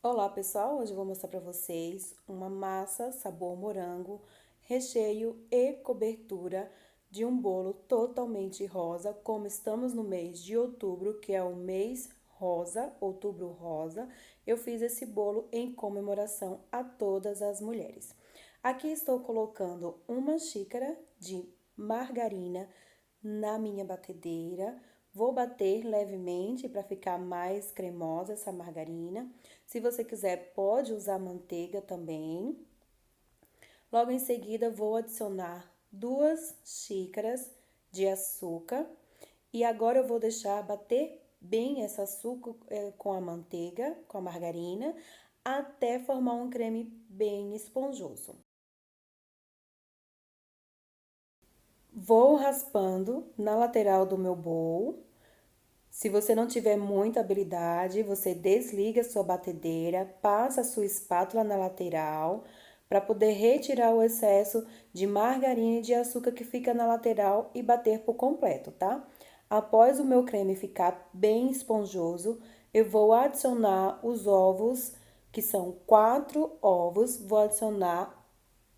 Olá pessoal, hoje eu vou mostrar para vocês uma massa sabor morango, recheio e cobertura de um bolo totalmente rosa, como estamos no mês de outubro, que é o mês rosa, outubro rosa, eu fiz esse bolo em comemoração a todas as mulheres. Aqui estou colocando uma xícara de margarina na minha batedeira. Vou bater levemente para ficar mais cremosa essa margarina. Se você quiser, pode usar manteiga também. Logo em seguida, vou adicionar 2 xícaras de açúcar. E agora eu vou deixar bater bem esse açúcar com a manteiga, com a margarina, até formar um creme bem esponjoso. Vou raspando na lateral do meu bowl. Se você não tiver muita habilidade, você desliga a sua batedeira, passa a sua espátula na lateral para poder retirar o excesso de margarina e de açúcar que fica na lateral e bater por completo, tá? Após o meu creme ficar bem esponjoso, eu vou adicionar os ovos, que são 4 ovos, vou adicionar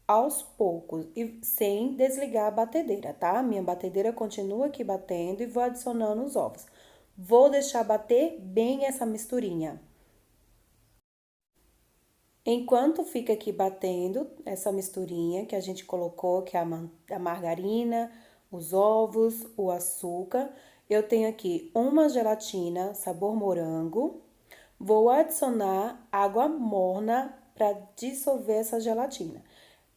aos poucos e sem desligar a batedeira, tá? Minha batedeira continua aqui batendo e vou adicionando os ovos. Vou deixar bater bem essa misturinha. Enquanto fica aqui batendo essa misturinha que a gente colocou, que é a margarina, os ovos, o açúcar, eu tenho aqui uma gelatina sabor morango. Vou adicionar água morna para dissolver essa gelatina.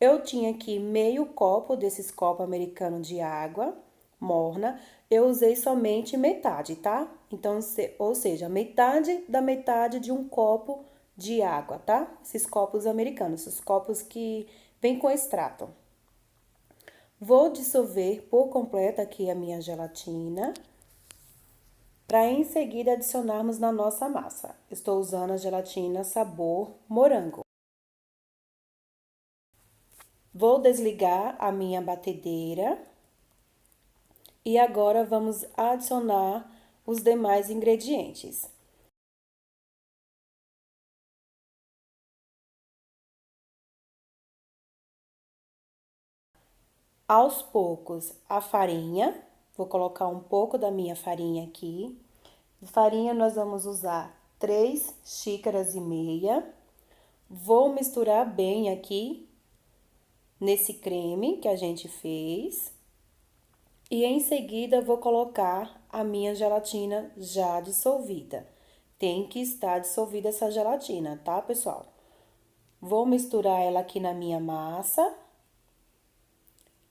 Eu tinha aqui meio copo desses copos americanos de água morna. Eu usei somente metade, tá? Então, ou seja, metade da metade de um copo de água, tá? Esses copos americanos, esses copos que vêm com extrato. Vou dissolver por completo aqui a minha gelatina, para em seguida adicionarmos na nossa massa. Estou usando a gelatina sabor morango. Vou desligar a minha batedeira e agora vamos adicionar os demais ingredientes. Aos poucos, a farinha, vou colocar um pouco da minha farinha aqui. De farinha, nós vamos usar 3,5 xícaras. Vou misturar bem aqui nesse creme que a gente fez. E em seguida, vou colocar a minha gelatina já dissolvida. Tem que estar dissolvida essa gelatina, tá, pessoal? Vou misturar ela aqui na minha massa.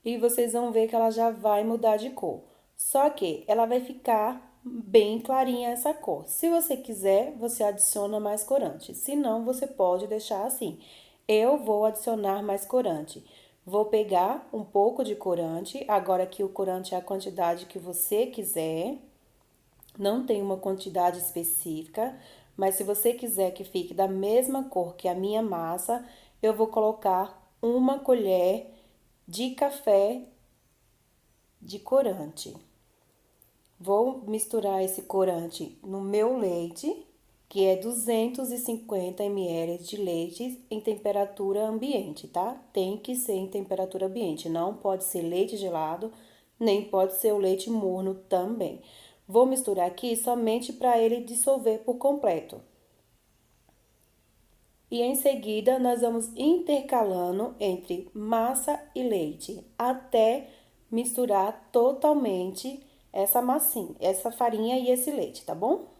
E vocês vão ver que ela já vai mudar de cor. Só que ela vai ficar bem clarinha essa cor. Se você quiser, você adiciona mais corante. Se não, você pode deixar assim. Eu vou adicionar mais corante. Vou pegar um pouco de corante. Agora aqui o corante é a quantidade que você quiser. Não tem uma quantidade específica, mas se você quiser que fique da mesma cor que a minha massa, eu vou colocar 1 colher de café de corante. Vou misturar esse corante no meu leite, que é 250 ml de leite em temperatura ambiente, tá? Tem que ser em temperatura ambiente, não pode ser leite gelado, nem pode ser o leite morno também. Vou misturar aqui somente para ele dissolver por completo. E em seguida, nós vamos intercalando entre massa e leite, até misturar totalmente essa massinha, essa farinha e esse leite, tá bom?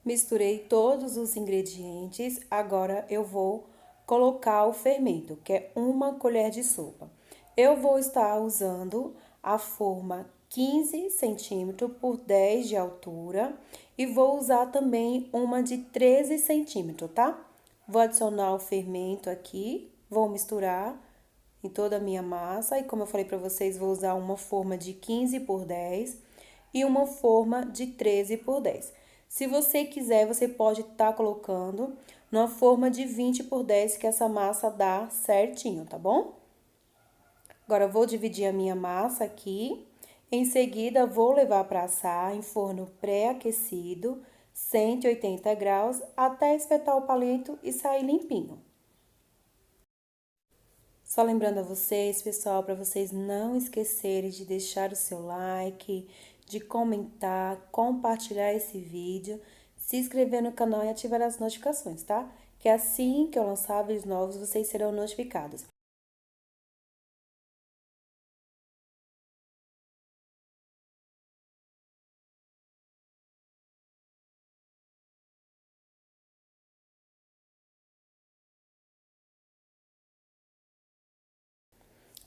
Misturei todos os ingredientes, agora eu vou colocar o fermento, que é 1 colher de sopa. Eu vou estar usando a forma 15 centímetros por 10 de altura e vou usar também uma de 13 centímetros, tá? Vou adicionar o fermento aqui, vou misturar em toda a minha massa e como eu falei para vocês, vou usar uma forma de 15 por 10 e uma forma de 13 por 10. Se você quiser, você pode estar colocando numa forma de 20 por 10 que essa massa dá certinho, tá bom? Agora, eu vou dividir a minha massa aqui. Em seguida, vou levar para assar em forno pré-aquecido, 180 graus, até espetar o palito e sair limpinho. Só lembrando a vocês, pessoal, para vocês não esquecerem de deixar o seu like, de comentar, compartilhar esse vídeo, se inscrever no canal e ativar as notificações, tá? Que assim que eu lançar vídeos novos, vocês serão notificados.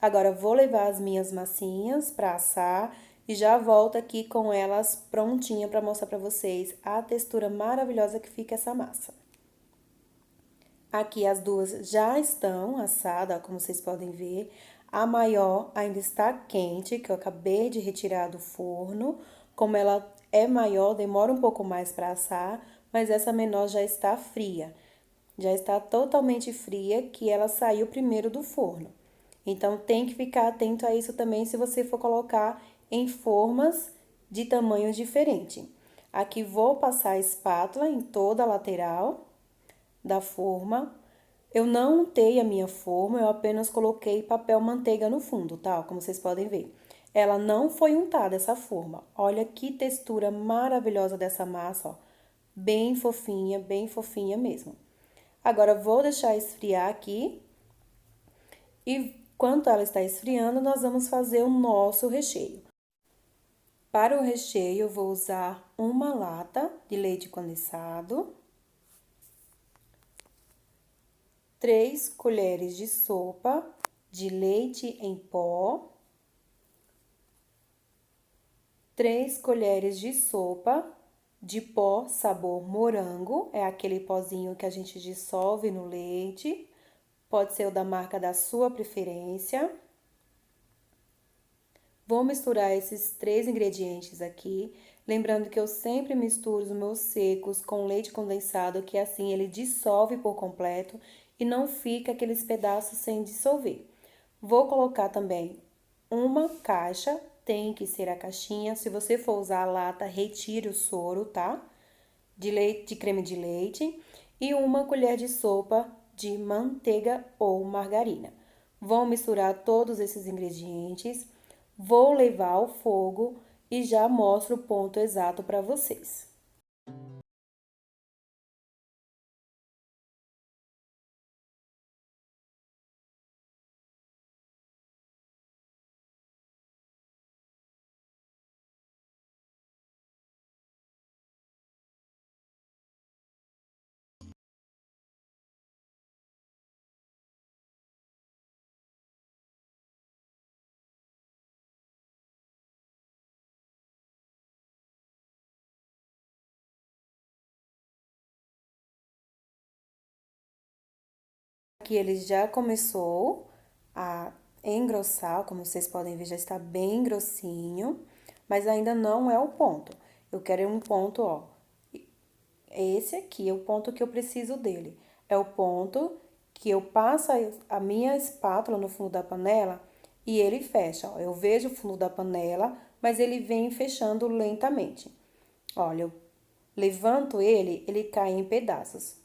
Agora, eu vou levar as minhas massinhas para assar e já volto aqui com elas prontinha para mostrar para vocês a textura maravilhosa que fica essa massa. Aqui as duas já estão assadas, ó, como vocês podem ver. A maior ainda está quente, que eu acabei de retirar do forno. Como ela é maior, demora um pouco mais para assar, mas essa menor já está fria. Já está totalmente fria, que ela saiu primeiro do forno. Então, tem que ficar atento a isso também se você for colocar em formas de tamanho diferente. Aqui vou passar a espátula em toda a lateral da forma. Eu não untei a minha forma, eu apenas coloquei papel manteiga no fundo, tá? Como vocês podem ver. Ela não foi untada, essa forma. Olha que textura maravilhosa dessa massa, ó. Bem fofinha mesmo. Agora, vou deixar esfriar aqui. E enquanto ela está esfriando, nós vamos fazer o nosso recheio. Para o recheio, eu vou usar uma lata de leite condensado, 3 colheres de sopa de leite em pó, 3 colheres de sopa de pó sabor morango, é aquele pozinho que a gente dissolve no leite, pode ser o da marca da sua preferência. Vou misturar esses 3 ingredientes aqui, lembrando que eu sempre misturo os meus secos com leite condensado, que assim ele dissolve por completo e não fica aqueles pedaços sem dissolver. Vou colocar também uma caixa, tem que ser a caixinha, se você for usar a lata, retire o soro, tá? De leite, de creme de leite e 1 colher de sopa de manteiga ou margarina. Vou misturar todos esses ingredientes, vou levar ao fogo e já mostro o ponto exato para vocês. Aqui ele já começou a engrossar, como vocês podem ver, já está bem grossinho, mas ainda não é o ponto. Eu quero um ponto, ó. Esse aqui é o ponto que eu preciso dele. É o ponto que eu passo a minha espátula no fundo da panela e ele fecha, ó. Eu vejo o fundo da panela, mas ele vem fechando lentamente. Olha, eu levanto ele, ele cai em pedaços.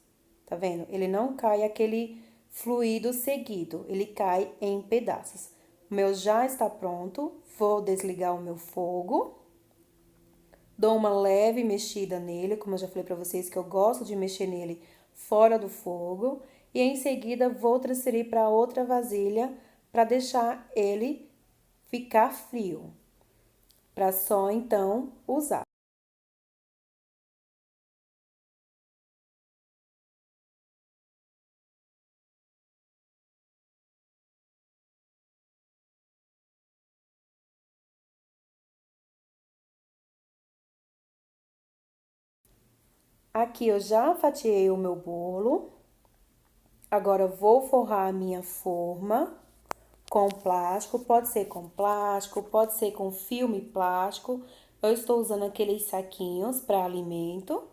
Tá vendo? Ele não cai aquele fluido seguido, ele cai em pedaços. O meu já está pronto, vou desligar o meu fogo. Dou uma leve mexida nele, como eu já falei para vocês que eu gosto de mexer nele fora do fogo. E em seguida vou transferir para outra vasilha para deixar ele ficar frio. Para só então usar. Aqui eu já fatiei o meu bolo. Agora eu vou forrar a minha forma com plástico, pode ser com filme plástico. Eu estou usando aqueles saquinhos para alimento.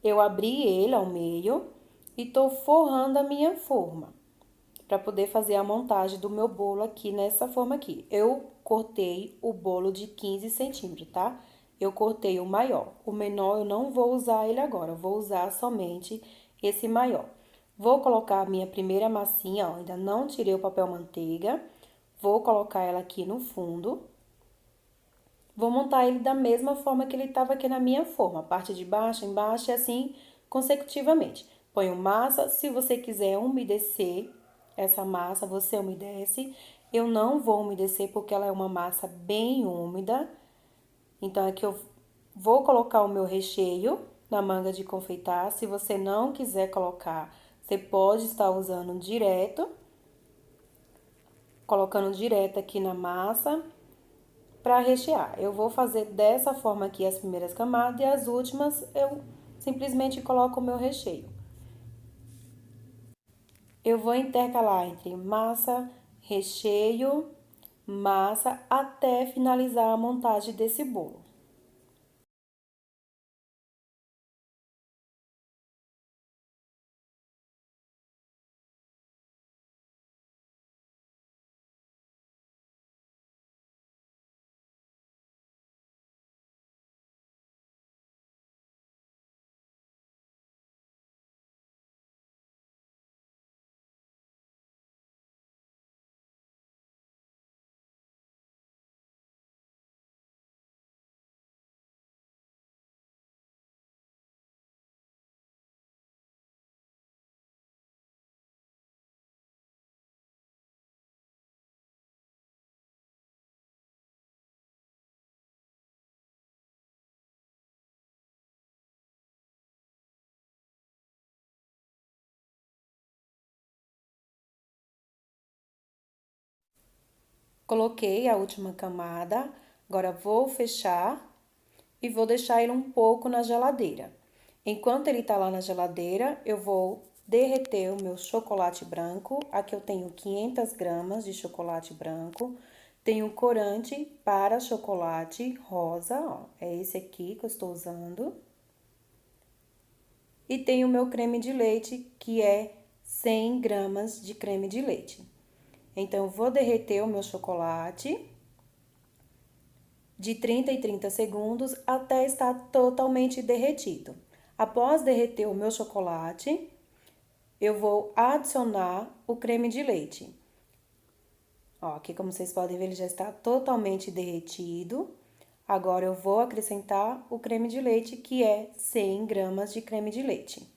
Eu abri ele ao meio e tô forrando a minha forma para poder fazer a montagem do meu bolo aqui nessa forma aqui. Eu cortei o bolo de 15 centímetros, tá? Eu cortei o maior. O menor eu não vou usar ele agora, eu vou usar somente esse maior. Vou colocar a minha primeira massinha, ó, ainda não tirei o papel manteiga. Vou colocar ela aqui no fundo. Vou montar ele da mesma forma que ele estava aqui na minha forma, parte de baixo, embaixo e assim consecutivamente. Ponho massa, se você quiser umedecer essa massa, você umedece. Eu não vou umedecer porque ela é uma massa bem úmida. Então, aqui eu vou colocar o meu recheio na manga de confeitar. Se você não quiser colocar, você pode estar usando direto, colocando direto aqui na massa para rechear. Eu vou fazer dessa forma aqui as primeiras camadas e as últimas eu simplesmente coloco o meu recheio. Eu vou intercalar entre massa, recheio, massa, até finalizar a montagem desse bolo. Coloquei a última camada, agora vou fechar e vou deixar ele um pouco na geladeira. Enquanto ele tá lá na geladeira, eu vou derreter o meu chocolate branco. Aqui eu tenho 500 gramas de chocolate branco. Tenho corante para chocolate rosa, ó, é esse aqui que eu estou usando. E tenho o meu creme de leite, que é 100 gramas de creme de leite. Então, eu vou derreter o meu chocolate de 30 em 30 segundos até estar totalmente derretido. Após derreter o meu chocolate, eu vou adicionar o creme de leite. Ó, aqui como vocês podem ver, ele já está totalmente derretido. Agora eu vou acrescentar o creme de leite, que é 100 gramas de creme de leite.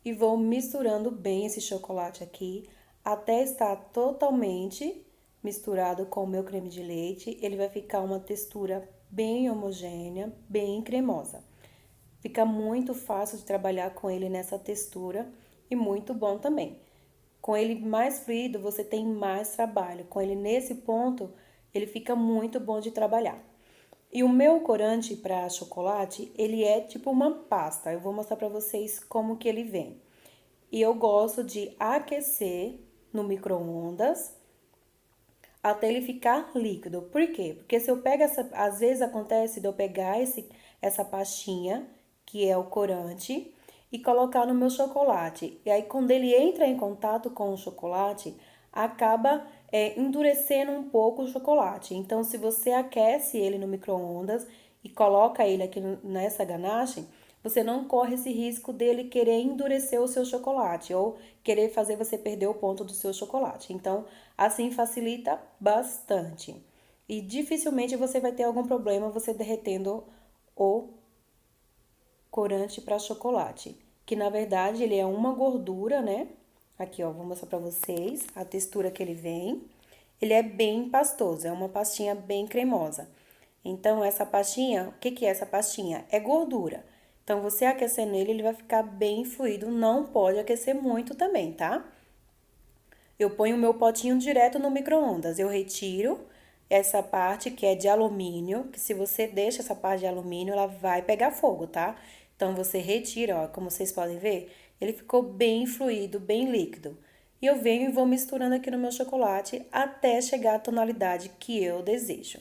E vou misturando bem esse chocolate aqui até estar totalmente misturado com o meu creme de leite. Ele vai ficar uma textura bem homogênea, bem cremosa. Fica muito fácil de trabalhar com ele nessa textura e muito bom também. Com ele mais fluido, você tem mais trabalho. Com ele nesse ponto, ele fica muito bom de trabalhar. E o meu corante para chocolate, ele é tipo uma pasta. Eu vou mostrar para vocês como que ele vem. E eu gosto de aquecer no micro-ondas até ele ficar líquido. Por quê? Porque se eu pego às vezes acontece de eu pegar essa pastinha, que é o corante, e colocar no meu chocolate. E aí, quando ele entra em contato com o chocolate, acaba endurecendo um pouco o chocolate. Então, se você aquece ele no micro-ondas e coloca ele aqui nessa ganache, você não corre esse risco dele querer endurecer o seu chocolate ou querer fazer você perder o ponto do seu chocolate. Então, assim facilita bastante. E dificilmente você vai ter algum problema você derretendo o corante para chocolate, que na verdade ele é uma gordura, né? Aqui, ó, vou mostrar para vocês a textura que ele vem. Ele é bem pastoso, é uma pastinha bem cremosa. Então, essa pastinha, o que que é essa pastinha? É gordura. Então, você aquecendo ele, ele vai ficar bem fluido, não pode aquecer muito também, tá? Eu ponho o meu potinho direto no micro-ondas, eu retiro, essa parte que é de alumínio, que se você deixa essa parte de alumínio, ela vai pegar fogo, tá? Então, você retira, ó, como vocês podem ver, ele ficou bem fluido, bem líquido. E eu venho e vou misturando aqui no meu chocolate até chegar à tonalidade que eu desejo.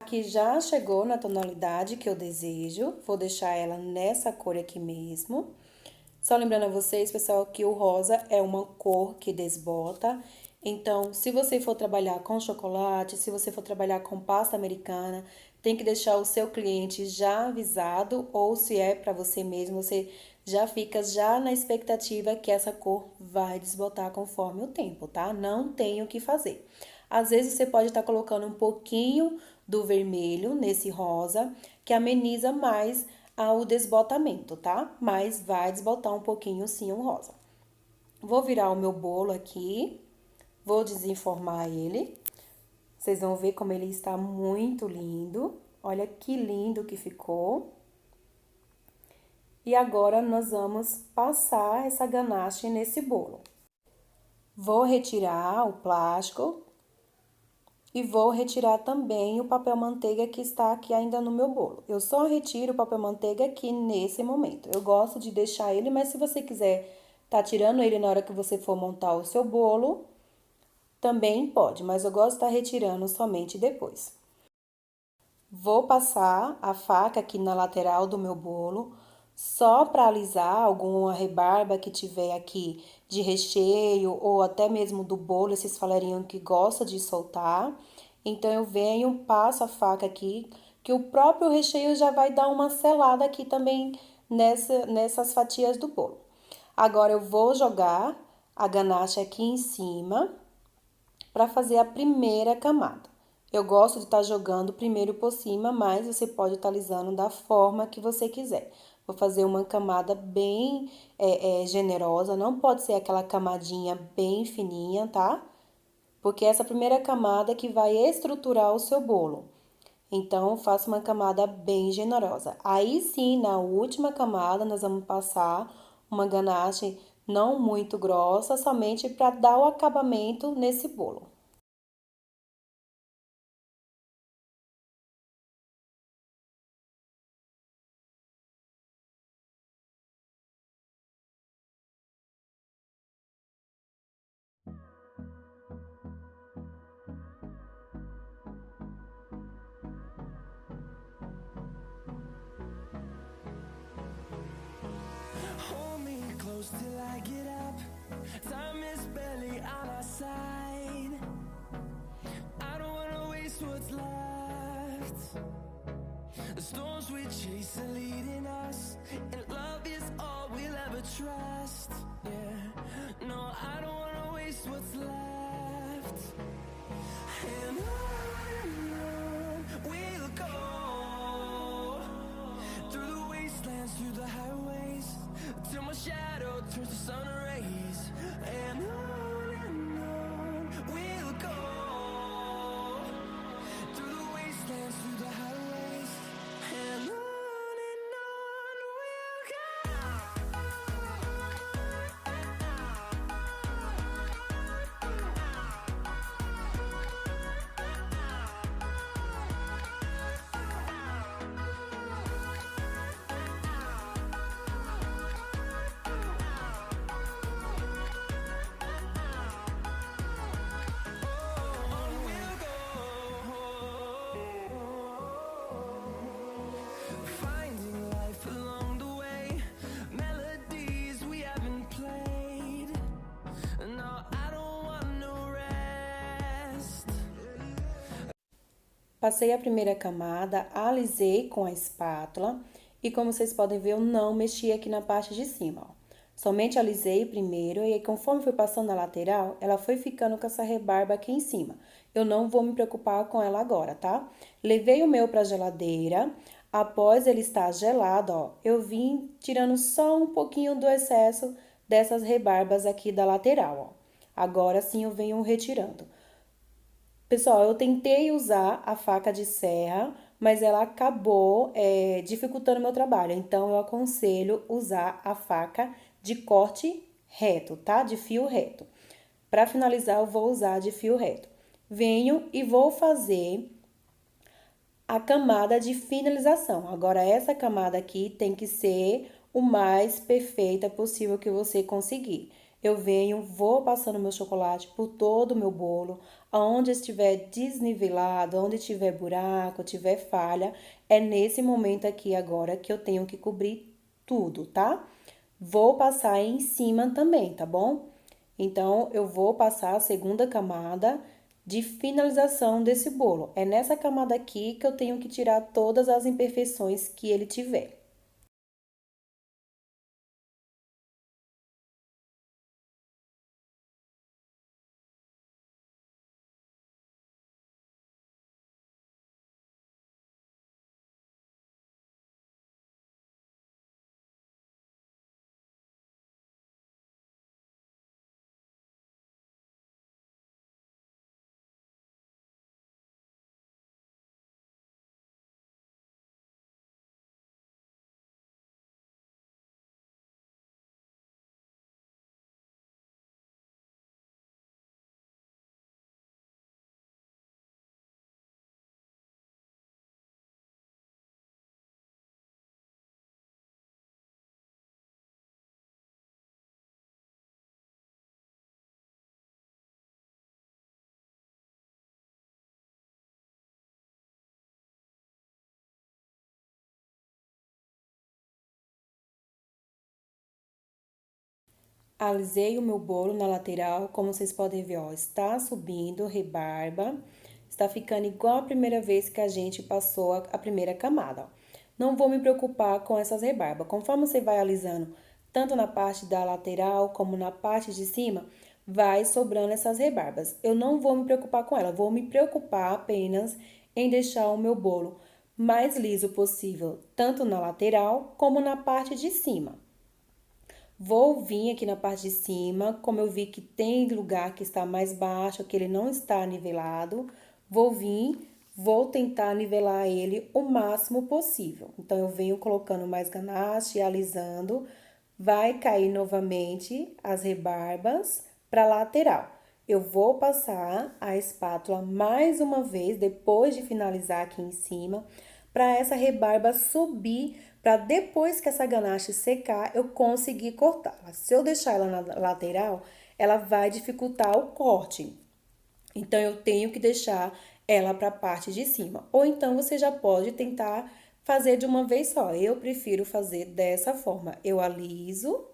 Aqui já chegou na tonalidade que eu desejo, vou deixar ela nessa cor aqui mesmo. Só lembrando a vocês, pessoal, que o rosa é uma cor que desbota. Então, se você for trabalhar com chocolate, se você for trabalhar com pasta americana, tem que deixar o seu cliente já avisado, ou se é para você mesmo, você já fica já na expectativa que essa cor vai desbotar conforme o tempo, tá? Não tem o que fazer. Às vezes você pode estar colocando um pouquinho do vermelho nesse rosa, que ameniza mais o desbotamento, tá? Mas vai desbotar um pouquinho sim o rosa. Vou virar o meu bolo aqui, vou desenformar ele. Vocês vão ver como ele está muito lindo. Olha que lindo que ficou. E agora nós vamos passar essa ganache nesse bolo. Vou retirar o plástico e vou retirar também o papel manteiga que está aqui ainda no meu bolo. Eu só retiro o papel manteiga aqui nesse momento. Eu gosto de deixar ele, mas se você quiser tá tirando ele na hora que você for montar o seu bolo, também pode, mas eu gosto de estar retirando somente depois. Vou passar a faca aqui na lateral do meu bolo, só para alisar alguma rebarba que tiver aqui de recheio ou até mesmo do bolo, esses falarinhos que gosta de soltar. Então, eu venho, passo a faca aqui, que o próprio recheio já vai dar uma selada aqui também nessas fatias do bolo. Agora, eu vou jogar a ganache aqui em cima para fazer a primeira camada. Eu gosto de estar jogando primeiro por cima, mas você pode estar alisando da forma que você quiser. Vou fazer uma camada bem generosa, não pode ser aquela camadinha bem fininha, tá? Porque essa primeira camada que vai estruturar o seu bolo. Então, faça uma camada bem generosa. Aí sim, na última camada, nós vamos passar uma ganache não muito grossa, somente para dar o acabamento nesse bolo. Hold me close till I get up. Time is barely on our side. I don't wanna waste what's left. The storms we chase are leading us, and love is all we'll ever trust. Yeah, no, I don't wanna waste what's left. And on we'll go, through the wastelands, through the highways, till my shadow turns to sun rays. And on we'll go, through the wastelands, through the highways. And on we'll finding life along the way, melodies we haven't played. No, I don't want no rest. Passei a primeira camada, alisei com a espátula e como vocês podem ver, eu não mexi aqui na parte de cima, ó. Somente alisei primeiro e aí, conforme foi passando na lateral, ela foi ficando com essa rebarba aqui em cima. Eu não vou me preocupar com ela agora, tá? Levei o meu pra geladeira. Após ele estar gelado, ó, eu vim tirando só um pouquinho do excesso dessas rebarbas aqui da lateral, ó. Agora sim eu venho retirando. Pessoal, eu tentei usar a faca de serra, mas ela acabou dificultando o meu trabalho. Então, eu aconselho usar a faca de corte reto, tá? De fio reto. Para finalizar, eu vou usar de fio reto. Venho e vou fazer a camada de finalização. Agora, essa camada aqui tem que ser o mais perfeita possível que você conseguir. Eu venho, vou passando meu chocolate por todo o meu bolo, aonde estiver desnivelado, onde tiver buraco, tiver falha, é nesse momento aqui agora que eu tenho que cobrir tudo, tá? Vou passar em cima também, tá bom? Então, eu vou passar a segunda camada de finalização desse bolo. É nessa camada aqui que eu tenho que tirar todas as imperfeições que ele tiver. Alisei o meu bolo na lateral, como vocês podem ver, ó, está subindo rebarba, está ficando igual a primeira vez que a gente passou a primeira camada, ó. Não vou me preocupar com essas rebarbas. Conforme você vai alisando, tanto na parte da lateral como na parte de cima, vai sobrando essas rebarbas. Eu não vou me preocupar com ela, vou me preocupar apenas em deixar o meu bolo mais liso possível, tanto na lateral como na parte de cima. Vou vir aqui na parte de cima, como eu vi que tem lugar que está mais baixo, que ele não está nivelado, vou vir, vou tentar nivelar ele o máximo possível. Então, eu venho colocando mais ganache, alisando, vai cair novamente as rebarbas para a lateral. Eu vou passar a espátula mais uma vez, depois de finalizar aqui em cima, para essa rebarba subir, para depois que essa ganache secar, eu conseguir cortá-la. Se eu deixar ela na lateral, ela vai dificultar o corte. Então, eu tenho que deixar ela para a parte de cima. Ou então, você já pode tentar fazer de uma vez só. Eu prefiro fazer dessa forma. Eu aliso.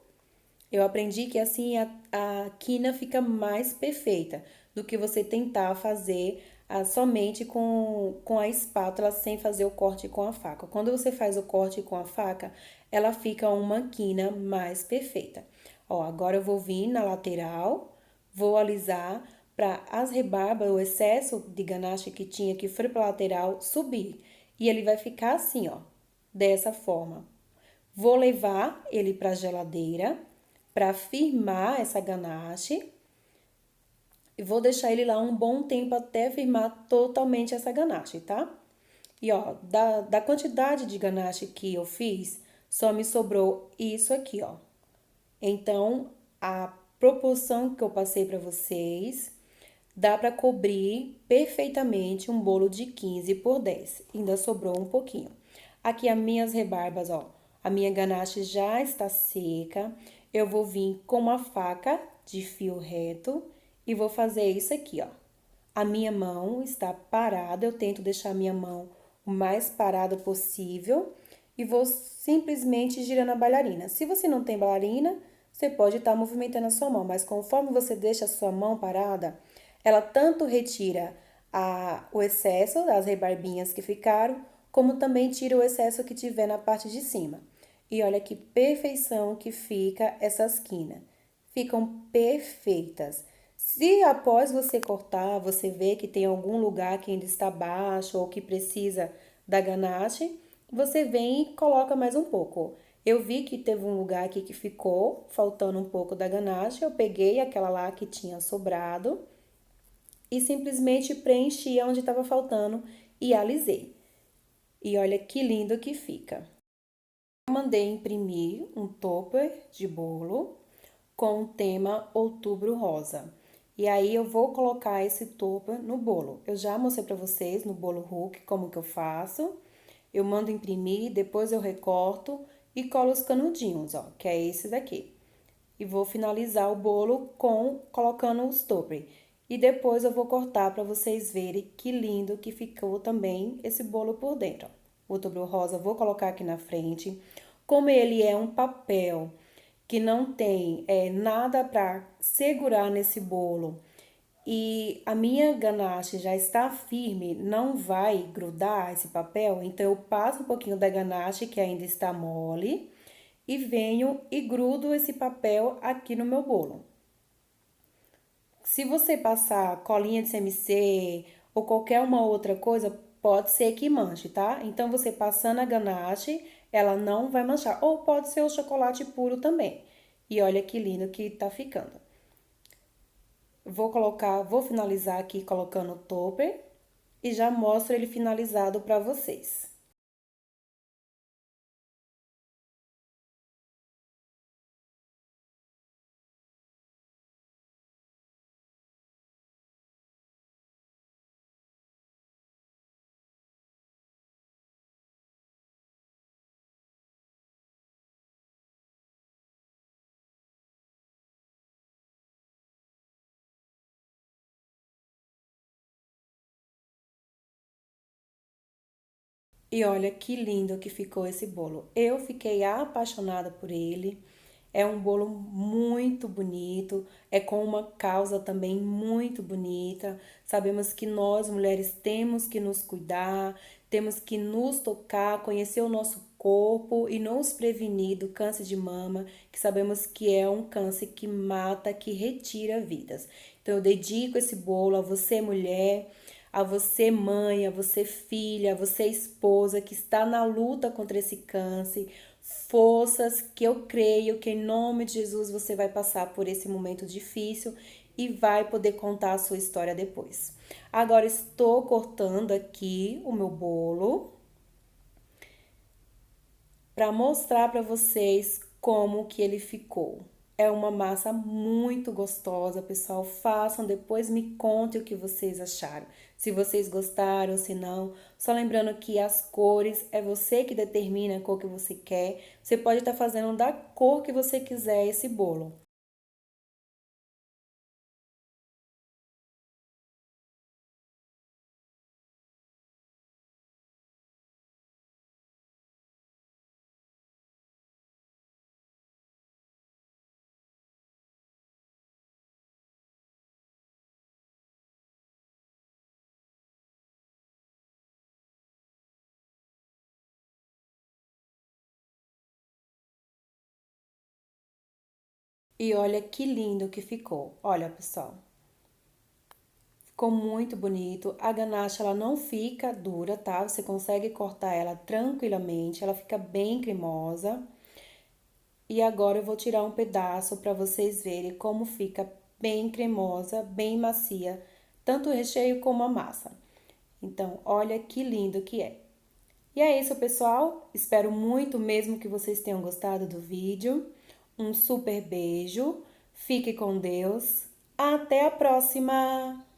Eu aprendi que assim a quina fica mais perfeita do que você tentar fazer somente com a espátula sem fazer o corte com a faca. Quando você faz o corte com a faca, ela fica uma quina mais perfeita. Ó, agora eu vou vir na lateral, vou alisar para as rebarbas, o excesso de ganache que tinha que foi para lateral subir. E ele vai ficar assim, ó, dessa forma. Vou levar ele para a geladeira para firmar essa ganache e vou deixar ele lá um bom tempo até firmar totalmente essa ganache, tá? E ó, da quantidade de ganache que eu fiz, só me sobrou isso aqui, ó. Então, a proporção que eu passei para vocês dá para cobrir perfeitamente um bolo de 15 por 10. Ainda sobrou um pouquinho. Aqui as minhas rebarbas, ó. A minha ganache já está seca. Eu vou vir com uma faca de fio reto e vou fazer isso aqui, ó. A minha mão está parada, eu tento deixar a minha mão o mais parada possível e vou simplesmente girando a bailarina. Se você não tem bailarina, você pode estar movimentando a sua mão, mas conforme você deixa a sua mão parada, ela tanto retira o excesso das rebarbinhas que ficaram, como também tira o excesso que tiver na parte de cima. E olha que perfeição que fica essas quinas. Ficam perfeitas. Se após você cortar, você vê que tem algum lugar que ainda está baixo ou que precisa da ganache, você vem e coloca mais um pouco. Eu vi que teve um lugar aqui que ficou faltando um pouco da ganache, eu peguei aquela lá que tinha sobrado e simplesmente preenchi onde estava faltando e alisei. E olha que lindo que fica. Eu mandei imprimir um topper de bolo com o tema Outubro Rosa. E aí eu vou colocar esse topper no bolo. Eu já mostrei para vocês no bolo Hulk como que eu faço. Eu mando imprimir, depois eu recorto e colo os canudinhos, ó, que é esse daqui. E vou finalizar o bolo colocando os topper. E depois eu vou cortar para vocês verem que lindo que ficou também esse bolo por dentro. O outubro rosa vou colocar aqui na frente. Como ele é um papel que não tem nada para segurar nesse bolo e a minha ganache já está firme, não vai grudar esse papel, então eu passo um pouquinho da ganache que ainda está mole e venho e grudo esse papel aqui no meu bolo. Se você passar colinha de CMC ou qualquer uma outra coisa, pode ser que manche, tá? Então, você passando a ganache, ela não vai manchar. Ou pode ser o chocolate puro também. E olha que lindo que tá ficando. Vou finalizar aqui colocando o topper e já mostro ele finalizado para vocês. E olha que lindo que ficou esse bolo. Eu fiquei apaixonada por ele. É um bolo muito bonito, é com uma causa também muito bonita. Sabemos que nós mulheres temos que nos cuidar, temos que nos tocar, conhecer o nosso corpo e nos prevenir do câncer de mama, que sabemos que é um câncer que mata, que retira vidas. Então eu dedico esse bolo a você, mulher, a você mãe, a você filha, a você esposa que está na luta contra esse câncer. Forças que eu creio que em nome de Jesus você vai passar por esse momento difícil e vai poder contar a sua história depois. Agora estou cortando aqui o meu bolo para mostrar para vocês como que ele ficou. É uma massa muito gostosa, pessoal. Façam, depois me contem o que vocês acharam. Se vocês gostaram, se não. Só lembrando que as cores é você que determina a cor que você quer. Você pode estar fazendo da cor que você quiser esse bolo. E olha que lindo que ficou. Olha, pessoal. Ficou muito bonito. A ganache ela não fica dura, tá? Você consegue cortar ela tranquilamente, ela fica bem cremosa. E agora eu vou tirar um pedaço para vocês verem como fica bem cremosa, bem macia, tanto o recheio como a massa. Então, olha que lindo que é. E é isso, pessoal. Espero muito mesmo que vocês tenham gostado do vídeo. Um super beijo. Fique com Deus. Até a próxima!